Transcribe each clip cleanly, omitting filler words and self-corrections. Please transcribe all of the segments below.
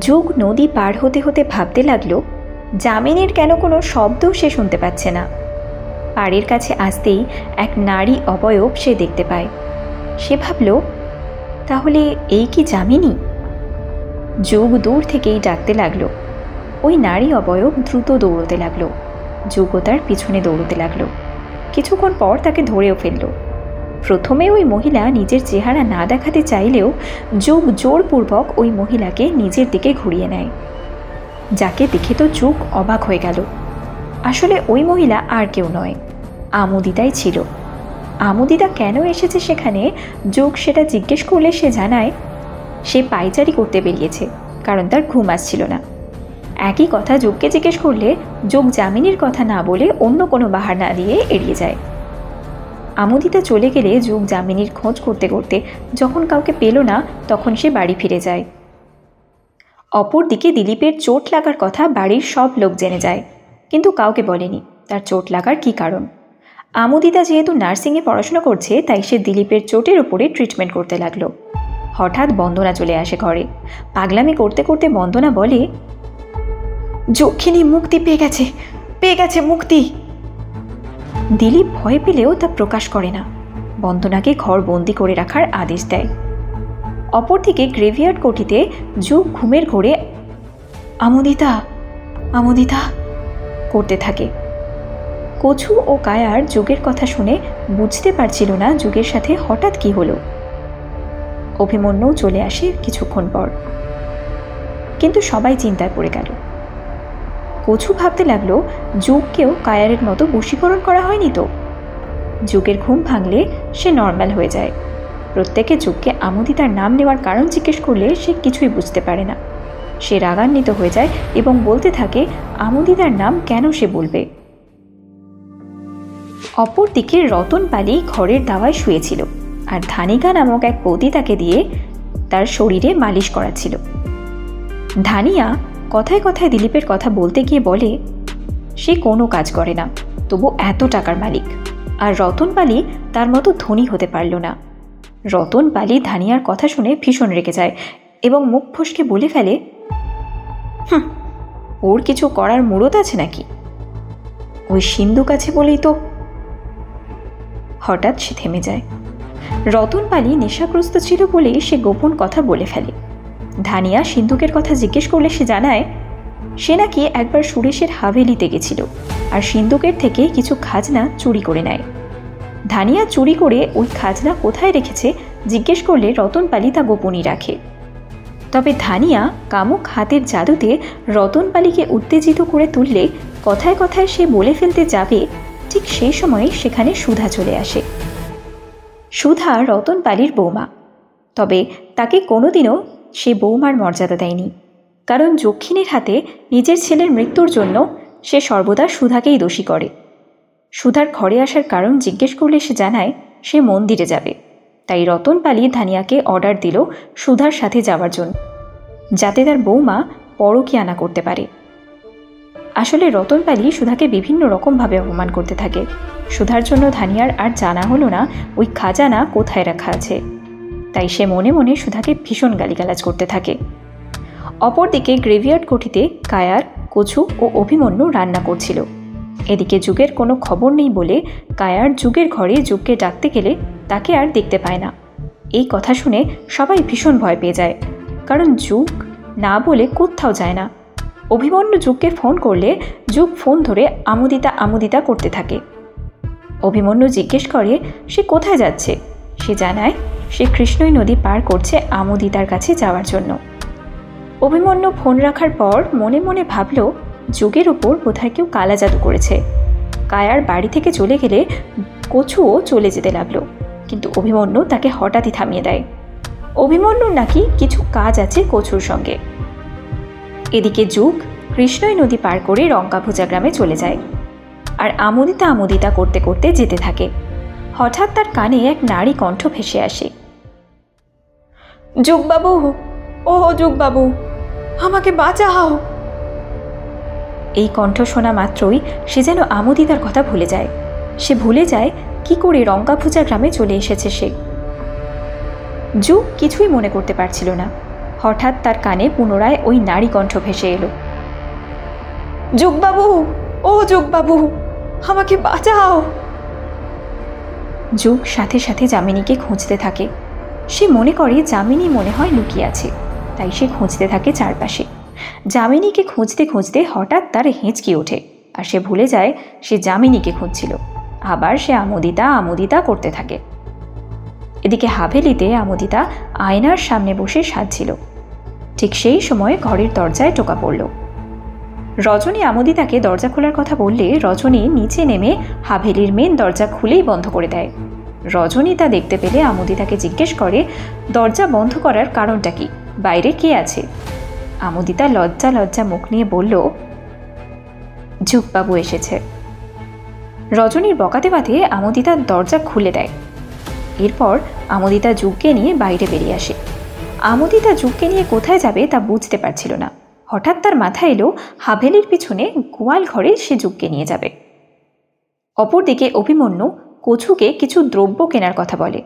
যুগ নদী পার হতে হতে ভাবতে লাগলো যামিনীর কেন কোনো শব্দও সে শুনতে পাচ্ছে না। পাড়ের কাছে আসতেই এক নারী অবয়ব সে দেখতে পায়। সে ভাবল, তাহলে এই কি যামিনী? যুগ দূর থেকেই ডাকতে লাগলো। ওই নারী অবয়ব দ্রুত দৌড়তে লাগলো। যুগও তার পিছনে দৌড়তে লাগলো। কিছুক্ষণ পর তাকে ধরেও ফেলল। প্রথমে ওই মহিলা নিজের চেহারা না দেখাতে চাইলেও যুগ জোরপূর্বক ওই মহিলাকে নিজের দিকে ঘুরিয়ে নেয়। যাকে দেখে তো যুগ অবাক হয়ে গেল। আসলে ওই মহিলা আর কেউ নয়, আমোদিতাই ছিল। আমোদিতা কেন এসেছে সেখানে যুগ সেটা জিজ্ঞেস করলে সে জানায় সে পায়চারি করতে বেরিয়েছে, কারণ তার ঘুম আসছিল না। একই কথা যুগকে জিজ্ঞেস করলে যুগ যামিনীর কথা না বলে অন্য কোনো বাহানা দিয়ে এড়িয়ে যায়। আমোদিতা চলে গেলে যুগ যামিনীর খোঁজ করতে করতে যখন কাউকে পেল না, তখন সে বাড়ি ফিরে যায়। অপরদিকে দিলীপের চোট লাগার কথা বাড়ির সব লোক জেনে যায়, কিন্তু কাউকে বলেনি তার চোট লাগার কী কারণ। আমোদিতা যেহেতু নার্সিংয়ে পড়াশোনা করছে, তাই সে দিলীপের চোটের উপরে ট্রিটমেন্ট করতে লাগলো। হঠাৎ বন্দনা চলে আসে ঘরে। পাগলামি করতে করতে বন্দনা বলে, যক্ষিণী মুক্তি পেয়ে গেছে মুক্তি। দিলীপ ভয় পেলেও তা প্রকাশ করে না। বন্দনাকে ঘর বন্দি করে রাখার আদেশ দেয়। অপরদিকে গ্রেভিয়ার্ড কোঠিতে যুগ ঘুমের ঘোরে আমোদিতা আমোদিতা করতে থাকে। কচু ও কায়ার যুগের কথা শুনে বুঝতে পারছিল না যুগের সাথে হঠাৎ কি হলো। অভিমন্যু চলে আসে কিছুক্ষণ পর, কিন্তু সবাই চিন্তায় পড়ে গেল। কচু ভাবতে লাগলো যুগকেও কায়ারের মতো বশীকরণ করা হয়নি তো। যুগের ঘুম ভাঙলে সে নর্মাল হয়ে যায়। প্রত্যেকে যুগকে আমোদিতার নাম নেওয়ার কারণ জিজ্ঞেস করলে সে কিছুই বুঝতে পারে না। সে রাগান্বিত হয়ে যায় এবং বলতে থাকে আমোদিতার নাম কেন সে বলবে। অপরদিকে রতন পালি ঘরের দাওয়ায় শুয়েছিল, আর ধানিকা নামক এক বৌদি তাকে দিয়ে তার শরীরে মালিশ করাচ্ছিল। ধানিয়া কথায় কথায় দিলীপের কথা বলতে গিয়ে বলে সে কোনো কাজ করে না, তবু এত টাকার মালিক, আর রতন পালি তার মতো ধনী হতে পারল না। রতন পালি ধানিয়ার কথা শুনে ভীষণ রেগে যায় এবং মুখ ফসকে বলে ফেলে, ওর কিছু করার মুরত আছে নাকি? ওই সিন্ধুক আছে বলেই তো। হঠাৎ সে থেমে যায়। রতন পালি নেশাগ্রস্ত ছিল বলেই সে গোপন কথা বলে ফেলে। ধানিয়া সিন্ধুকের কথা জিজ্ঞেস করলে সে জানায় সে নাকি একবার সুরেশের হাভেলিতে গেছিল আর সিন্ধুকের থেকে কিছু খাজনা চুরি করে নেয়। ধানিয়া চুরি করে ওই খাজনা কোথায় রেখেছে জিজ্ঞেস করলে রতন পালি তা গোপনই রাখে। তবে ধানিয়া কামুক হাতের জাদুতে রতন পালিকে উত্তেজিত করে তুললে কথায় কথায় সে বলে ফেলতে যাবে, ঠিক সেই সময় সেখানে সুধা চলে আসে। সুধা রতন পালির বৌমা, তবে তাকে কোনোদিনও সে বৌমার মর্যাদা দেয়নি, কারণ যক্ষিণীর হাতে নিজের ছেলের মৃত্যুর জন্য সে সর্বদা সুধাকেই দোষী করে। সুধার ঘরে আসার কারণ জিজ্ঞেস করলে সে জানায় সে মন্দিরে যাবে, তাই রতন পালি ধানিয়াকে অর্ডার দিল সুধার সাথে যাওয়ার জন্য, যাতে তার বৌমা পরকীয়ানা করতে পারে। আসলে রতন পালি সুধাকে বিভিন্ন রকমভাবে অপমান করতে থাকে। সুধার জন্য ধানিয়ার আর জানা হলো না ওই খাজানা কোথায় রাখা আছে, তাই সে মনে মনে সুধাকে ভীষণ গালিগালাজ করতে থাকে। অপরদিকে গ্রেভিয়ার্ড কোঠিতে কায়ার, কচু ও অভিমন্যু রান্না করছিল। এদিকে যুগের কোনো খবর নেই বলে কায়ার যুগের ঘরে যুগকে ডাকতে গেলে তাকে আর দেখতে পায় না। এই কথা শুনে সবাই ভীষণ ভয় পেয়ে যায়, কারণ যুগ না বলে কোথাও যায় না। অভিমন্যু যুগকে ফোন করলে যুগ ফোন ধরে আমোদিতা আমোদিতা করতে থাকে। অভিমন্যু জিজ্ঞেস করে সে কোথায় যাচ্ছে। সে জানায় সে কৃষ্ণই নদী পার করছে আমোদিতার কাছে যাওয়ার জন্য। অভিমন্যু ফোন রাখার পর মনে মনে ভাবল যুগের উপর বোধহয় কেউ কালা জাদু করেছে। কায়ার বাড়ি থেকে চলে গেলে কচুও চলে যেতে লাগলো, কিন্তু অভিমন্যু তাকে হঠাৎই থামিয়ে দেয়। অভিমন্যুর নাকি কিছু কাজ আছে কচুর সঙ্গে। এদিকে যুগ কৃষ্ণই নদী পার করে রঙ্কাভুজা গ্রামে চলে যায়, আর আমোদিতা আমোদিতা করতে করতে যেতে থাকে। হঠাৎ তার কানে এক নারী কণ্ঠ ভেসে আসে, যুগবাবু, ও যুগবাবু, আমাকে বাঁচাও। এই কণ্ঠ শোনা মাত্রই সে যেন আমোদিতার কথা ভুলে যায়। সে ভুলে যায় কি করে রঙ্কাভুজা গ্রামে চলে এসেছে সে। যুগ কিছুই মনে করতে পারছিল না। হঠাৎ তার কানে পুনরায় ওই নারী কণ্ঠ ভেসে এলো, যুগবাবু, ও যুগবাবু, আমাকে বাঁচাও। যুগ সাথে সাথে যামিনীকে খুঁজতে থাকে। সে মনে করে যামিনী মনে হয় লুকিয়ে আছে, তাই সে খুঁজতে থাকে চারপাশে। যামিনীকে খুঁজতে খুঁজতে হঠাৎ তার হেঁচকি ওঠে, আর সে ভুলে যায় সে যামিনীকে খুঁজছিল। আবার সে আমোদিতা আমোদিতা করতে থাকে। এদিকে হাভেলিতে আমোদিতা আয়নার সামনে বসে সাজছিল। ঠিক সেই সময় ঘরের দরজায় টোকা পড়ল। রজনী আমোদিতাকে দরজা খোলার কথা বললে রজনী নিচে নেমে হাভেলির মেন দরজা খুলেই বন্ধ করে দেয়। রজনী তা দেখতে পেলে আমোদিতাকে জিজ্ঞেস করে দরজা বন্ধ করার কারণটা কি, বাইরে কে আছে? আমোদিতা লজ্জা লজ্জা মুখ নিয়ে বলল, যুগবাবু এসেছে। রজনীর বকাতে বাঁধে আমোদিতা দরজা খুলে দেয়। এরপর আমোদিতা যুগকে নিয়ে বাইরে বেরিয়ে আসে। আমোদিতা যুগকে নিয়ে কোথায় যাবে তা বুঝতে পারছিল না। হঠাৎ তার মাথায় এলো হাভেলির পিছনে গোয়াল ঘরে সে যুগকে নিয়ে যাবে। অপরদিকে অভিমন্যু কছুকে কিছু দ্রব্য কেনার কথা বলে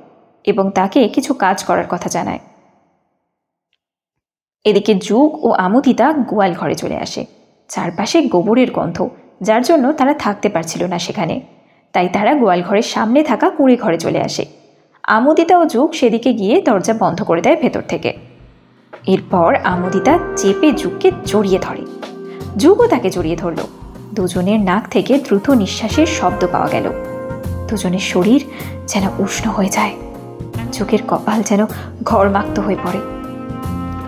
এবং তাকে কিছু কাজ করার কথা জানায়। এদিকে যুগ ও আমোদিতা গোয়াল ঘরে চলে আসে। চারপাশে গোবরের গন্ধ, যার জন্য তারা থাকতে পারছিল না সেখানে, তাই তারা গোয়াল ঘরের সামনে থাকা কুঁড়ে ঘরে চলে আসে। আমোদিতা ও যুগ সেদিকে গিয়ে দরজা বন্ধ করে দেয় ভেতর থেকে। এরপর আমোদিতা চেপে যুগকে জড়িয়ে ধরে। যুগও তাকে জড়িয়ে ধরল। দুজনের নাক থেকে দ্রুত নিঃশ্বাসের শব্দ পাওয়া গেল। দুজনের শরীর যেন উষ্ণ হয়ে যায়। যুগের কপাল যেন ঘরমাক্ত হয়ে পড়ে।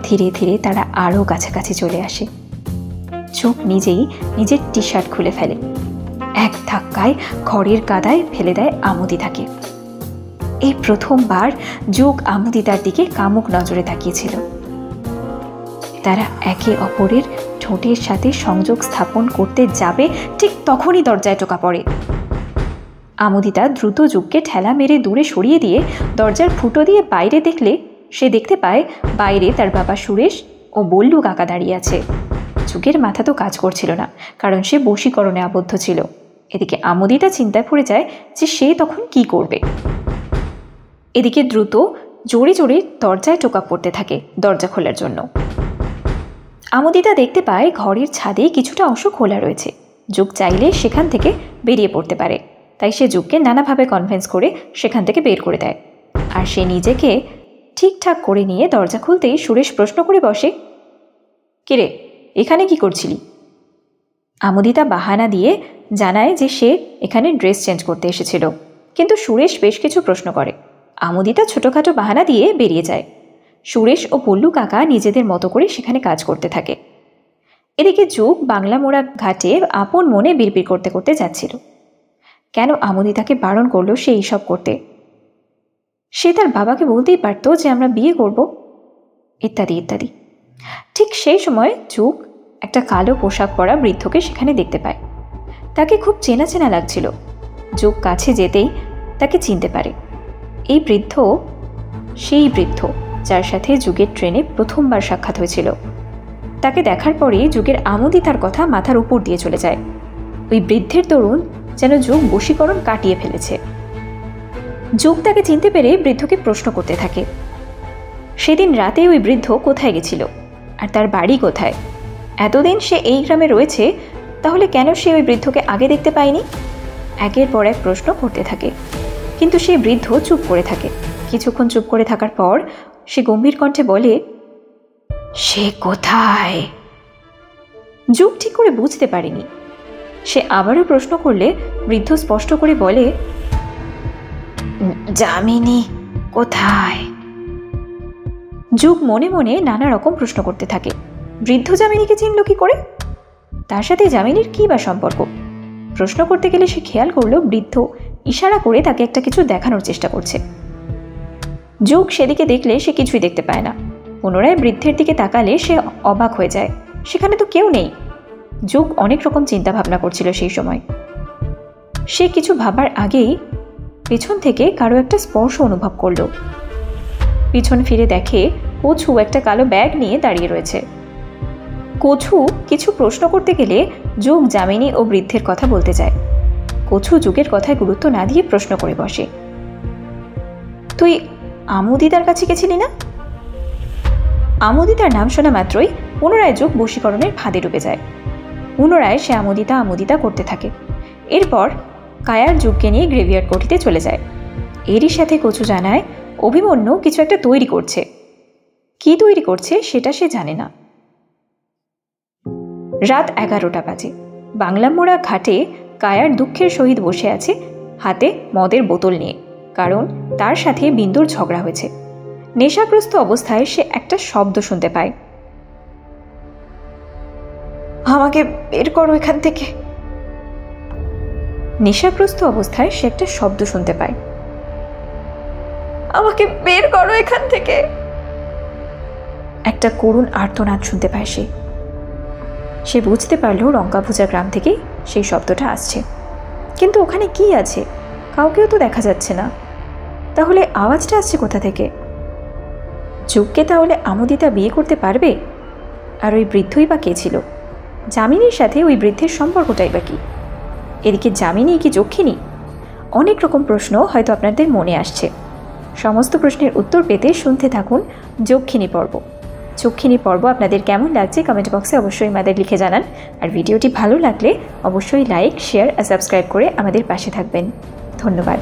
ধীরে ধীরে তারা আরও কাছাকাছি চলে আসে। যুগ নিজেই নিজের টি শার্ট খুলে ফেলে। এক ধাক্কায় ঘরের কাদায় ফেলে দেয় আমোদিতাকে। এই প্রথমবার যুগ আমোদিতার দিকে কামুক নজরে তাকিয়েছিল। তারা একে অপরের ঠোঁটের সাথে সংযোগ স্থাপন করতে যাবে, ঠিক তখনই দরজায় টোকা পড়ে। আমোদিতা দ্রুত যুগকে ঠেলা মেরে দূরে সরিয়ে দিয়ে দরজার ফুটো দিয়ে বাইরে দেখলে সে দেখতে পায় বাইরে তার বাবা সুরেশ ও বল্লু কাকা দাঁড়িয়ে আছে। যুগের মাথা তো কাজ করছিল না, কারণ সে বশীকরণে আবদ্ধ ছিল। এদিকে আমোদিতা চিন্তায় পড়ে যায় যে সে তখন কি করবে। এদিকে দ্রুত জোরে জোরে দরজায় টোকা পড়তে থাকে দরজা খোলার জন্য। আমোদিতা দেখতে পায় ঘরের ছাদে কিছুটা অংশ খোলা রয়েছে। যুগ চাইলে সেখান থেকে বেরিয়ে পড়তে পারে, তাই সে যুগকে নানাভাবে কনভিন্স করে সেখান থেকে বের করে দেয়। আর সে নিজেকে ঠিকঠাক করে নিয়ে দরজা খুলতেই সুরেশ প্রশ্ন করে বসে, কিরে, এখানে কি করছিলি? আমোদিতা বাহানা দিয়ে জানায় যে সে এখানে ড্রেস চেঞ্জ করতে এসেছিল, কিন্তু সুরেশ বেশ কিছু প্রশ্ন করে। আমোদিতা ছোটোখাটো বাহানা দিয়ে বেরিয়ে যায়। সুরেশ ও পল্লু কাকা নিজেদের মতো করে সেখানে কাজ করতে থাকে। এদিকে যুগ বাংলা মোড়া ঘাটে আপন মনে বিড়বিড় করতে করতে যাচ্ছিল। কেন আমোদিতাকে বারণ করলো সে এইসব করতে? সে তার বাবাকে বলতেই পারত যে আমরা বিয়ে করব, ইত্যাদি ইত্যাদি। ঠিক সেই সময় যুগ একটা কালো পোশাক পরা বৃদ্ধকে সেখানে দেখতে পায়। তাকে খুব চেনা চেনা লাগছিল। যুগ কাছে যেতেই তাকে চিনতে পারে। এই বৃদ্ধ সেই বৃদ্ধ যার সাথে যুগের ট্রেনে প্রথমবার সাক্ষাৎ হয়েছিল। তাকে দেখার পরেই যুগের আমোদিতার কথা মাথার উপর দিয়ে চলে যায়। ওই বৃদ্ধের দরুন যেন যুগ বশীকরণ কাটিয়ে ফেলেছে। যুগ তাকে চিনতে পেরে বৃদ্ধকে প্রশ্ন করতে থাকে, সেদিন রাতে ওই বৃদ্ধ কোথায় গেছিল আর তার বাড়ি কোথায়? এতদিন সে এই গ্রামে রয়েছে, তাহলে কেন সে ওই বৃদ্ধকে আগে দেখতে পায়নি? একের পর এক প্রশ্ন করতে থাকে, কিন্তু সেই বৃদ্ধ চুপ করে থাকে। কিছুক্ষণ চুপ করে থাকার পর সে গম্ভীর কণ্ঠে বলে, সে কোথায়? যুগ ঠিক করে বুঝতে পারেনি। সে আবারও প্রশ্ন করলে বৃদ্ধ স্পষ্ট করে বলে, যামিনী কোথায়? যুগ মনে মনে নানা রকম প্রশ্ন করতে থাকে। বৃদ্ধ যামিনীকে চিনল কি করে? তার সাথে যামিনীর কী বা সম্পর্ক? প্রশ্ন করতে গেলে সে খেয়াল করল বৃদ্ধ ইশারা করে তাকে একটা কিছু দেখানোর চেষ্টা করছে। যুগ সেদিকে দেখলে সে কিছুই দেখতে পায় না। পুনরায় বৃদ্ধের দিকে তাকালে সে অবাক হয়ে যায়, সেখানে তো কেউ নেই। যুগ অনেক রকম চিন্তা ভাবনা করছিল সেই সময়। সে কিছু ভাবার আগেই পেছন থেকে কারো একটা স্পর্শ অনুভব করল। পিছন ফিরে দেখে কছু একটা কালো ব্যাগ নিয়ে দাঁড়িয়ে রয়েছে। কছু কিছু প্রশ্ন করতে গেলে যুগ যামিনী ও বৃদ্ধের কথা বলতে যায়। কছু যুগের কথায় গুরুত্ব না দিয়ে প্রশ্ন করে বসে, তুই আমোদিতার কাছে গেছিলি না? আমোদিতার নাম শোনা মাত্রই পুনরায় যুগ বশীকরণের ফাঁদে ডুবে যায়। পুনরায় সে আমোদিতা আমোদিতা করতে থাকে। এরপর কায়ার যুগকে নিয়ে গ্রেভিয়ার্ড কোঠিতে চলে যায়। এরই সাথে কচু জানায় অভিমন্যু কিছু একটা তৈরি করছে। কি তৈরি করছে সেটা সে জানে না। রাত 11টা বাজে। বাংলামোড়া ঘাটে কায়ার দুঃখের সহিত বসে আছে, হাতে মদের বোতল নিয়ে, কারণ তার সাথে বিন্দুর ঝগড়া হয়েছে। নেশাগ্রস্ত অবস্থায় সে একটা শব্দ শুনতে পায়। আমাকে বের করো এখান থেকে। নেশাগ্রস্ত অবস্থায় সে একটা শব্দ শুনতে পায়। আমাকে বের করো এখান থেকে। একটা করুণ আর্তনাদ শুনতে পায় সে বুঝতে পারল রঙ্কাভুজা গ্রাম থেকেই সেই শব্দটা আসছে। কিন্তু ওখানে কি আছে? কাউকেও তো দেখা যাচ্ছে না। তাহলে আওয়াজটা আসছে কোথা থেকে? যুগকে তাহলে আমোদিতা বিয়ে করতে পারবে? আর ওই বৃদ্ধই বা কে ছিল? যামিনীর সাথে ওই বৃদ্ধের সম্পর্কটাই বা কি? এদিকে যামিনী কি যক্ষিণী? অনেক রকম প্রশ্ন হয়তো আপনাদের মনে আসছে। সমস্ত প্রশ্নের উত্তর পেতে শুনতে থাকুন যক্ষিণী পর্ব। যক্ষিণী পর্ব আপনাদের কেমন লাগছে কমেন্ট বক্সে অবশ্যই আমাদের লিখে জানান। আর ভিডিওটি ভালো লাগলে অবশ্যই লাইক, শেয়ার আর সাবস্ক্রাইব করে আমাদের পাশে থাকবেন। ধন্যবাদ।